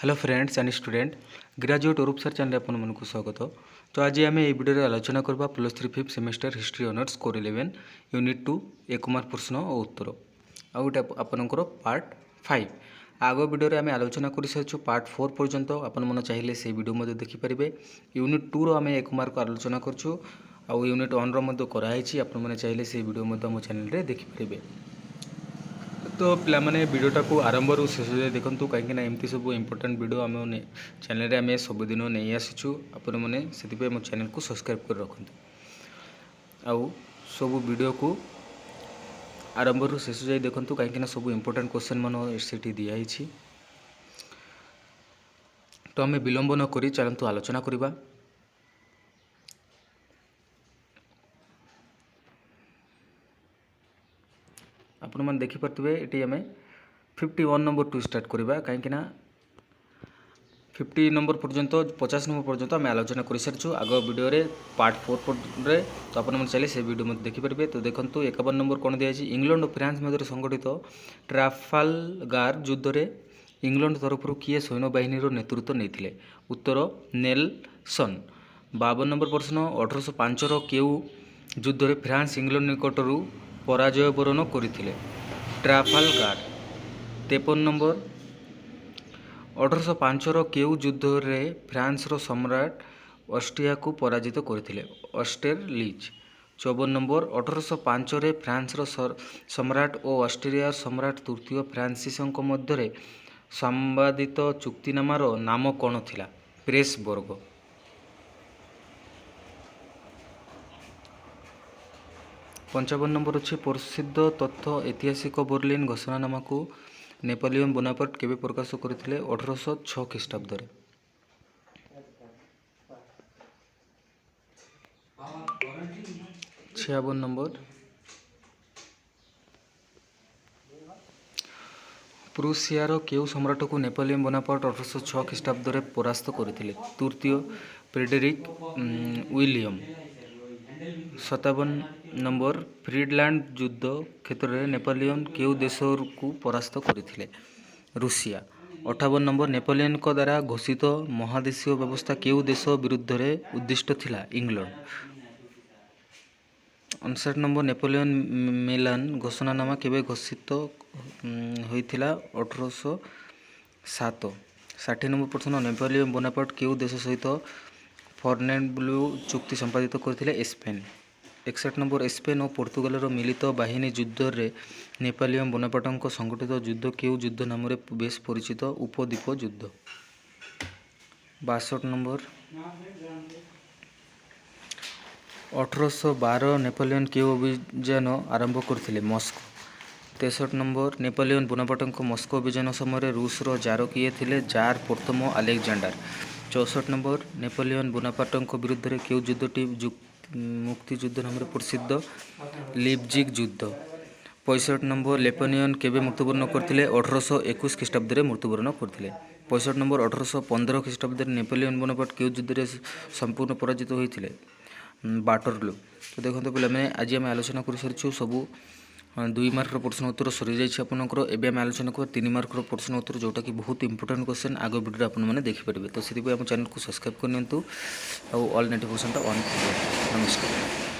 Hello friends and student graduate Rupsar channel अपन को स्वागत। तो आज आम ये वीडियो आलोचना करबा +3 5th semester history honours core 11 unit 2 1 mark प्रश्न और उत्तर आ गोटे आपंकर पार्ट 5। आग वीडियो आम आलोचना कर सारी पार्ट 4 पर्यंत आपण मैंने चाहिए से वीडियो देखिपारे। यूनिट 2 आम 1 मार्क आलोचना करूँ आउ यूनिट 1 कराई आपने चाहिए से वीडियो मो चैनल देखिपारे। तो पे वीडियोटा को आरंभ शेष जाए देखूँ कहीं एमती सब इंपोर्टेंट वीडियो आम चैनल आम सबुदिन नहीं आसीचु आपण मैंने से मो चैनल को सब्सक्राइब कर रखु। आउ सब वीडियो को आरंभ शेष जाए देखूँ कहीं सब इंपोर्टेंट क्वेश्चन मान से दिखाई। तो आम विलंब न करी चलतु आलोचना करवा। आपण मैंने देखिपे ये आम 51 नंबर टू स्टार्ट करवा कहीं 50 नंबर पर्यंत 50 नंबर पर्यंत आम आलोचना कर सारी आग वीडियो रे पार्ट 4 पर। तो आप चाहिए से वीडियो मत देखिपारे। तो देखो 51 नंबर कौन दिखाई इंग्लैंड और फ्रांस मध्य संगठित ट्राफालगार युद्ध रे इंग्लैंड तरफ किए सैन्यबाहिनी नेतृत्व नहीं। उत्तर नेल्सन। 52 नंबर प्रश्न 1805 क्यों युद्ध रे फ्रांस इंग्लैंड निकटरू पराजय बरण करथिले ट्राफालगार। 53 नंबर 1805 क्यों युद्ध रे फ्रांस रो सम्राट ऑस्ट्रिया को पराजित करथिले ऑस्टेरलिच। 54 नंबर 1805 रे फ्रांस रो सम्राट और ऑस्ट्रिया सम्राट तृतीय फ्रांसिसों मध्य संवादित चुक्तिनामार नाम कौन थिला प्रेसबर्ग। 55 नंबर अच्छे प्रसिद्ध तथ्य ऐतिहासिक बर्लिन घोषणानामा को नेपोलियन बोनापार्ट केबे प्रकाश करथिले 1806 ख्रीष्टाब्द। 56 नंबर प्रुसियार केउ सम्राट को नेपोलियन बोनापार्ट 1806 ख्रीष्टाब्द परास्त करथिले तृतीय फ्रेडरिक विलियम। 57 नंबर फ्रीडलैंड युद्ध क्षेत्र में नेपोलियन केउ देश को परास्त करथिले रूसिया। 58 नंबर नेपोलियन को द्वारा घोषित महादेशीय व्यवस्था केउ देश विरुद्ध रे उद्दिष्ट थिला इंग्लैंड। 59 नंबर नेपोलियन मिलान घोषणानामा केबे घोषित होइथिला 1807। 60 नंबर प्रश्न नेपोलियन बोनापार्ट केउ देश सहित फॉर्नेब्लू चुक्ति संपादित करथिले स्पेन। 61 नंबर स्पेन और पोर्तुगाल मिलित बाहिनी युद्ध रे नेपोलियन बोनापार्ट संगठित युद्ध केउ युद्ध नाम बेस परिचित उपद्वीप युद्ध। 62 नंबर 1812 नेपोलियन केउ अभियान आरंभ करथिले Moscow. 63 number Napoleon Bonaparte Moscow अभियान समय रूस रो जार किए थिले जार प्रथम अलेक्जेंडर। 64 नंबर नेपोलियन बोनापार्ट विरुद्ध रे केउ युद्धटी मुक्ति युद्ध नाम प्रसिद्ध लिपजिग युद्ध। 65 नंबर नेपोलियन केबे मृत्युवरण करथिले 1821 ख्रीष्टाब्द मृत्युवरण करथिले। 65 नंबर 1815 ख्रीष्टाब्द नेपोलियन बोनापार्ट केउ युद्ध रे संपूर्ण पराजित होइथिले वाटरलू। तो देखो पे आज आम आलोचना कर सारी सबू 2 मार्क प्रश्न उत्तर सरी जाइए आपंकर। एवं आम आलोचना कर 3 मार्क प्रश्न उत्तर जोटा कि बहुत इंपोर्टेंट क्वेश्चन आग वीडियो आपने देखिपारे। तो से चैनल को सब्सक्राइब करनी आउ ऑल नोटिफिकेशन ऑन। नमस्कार।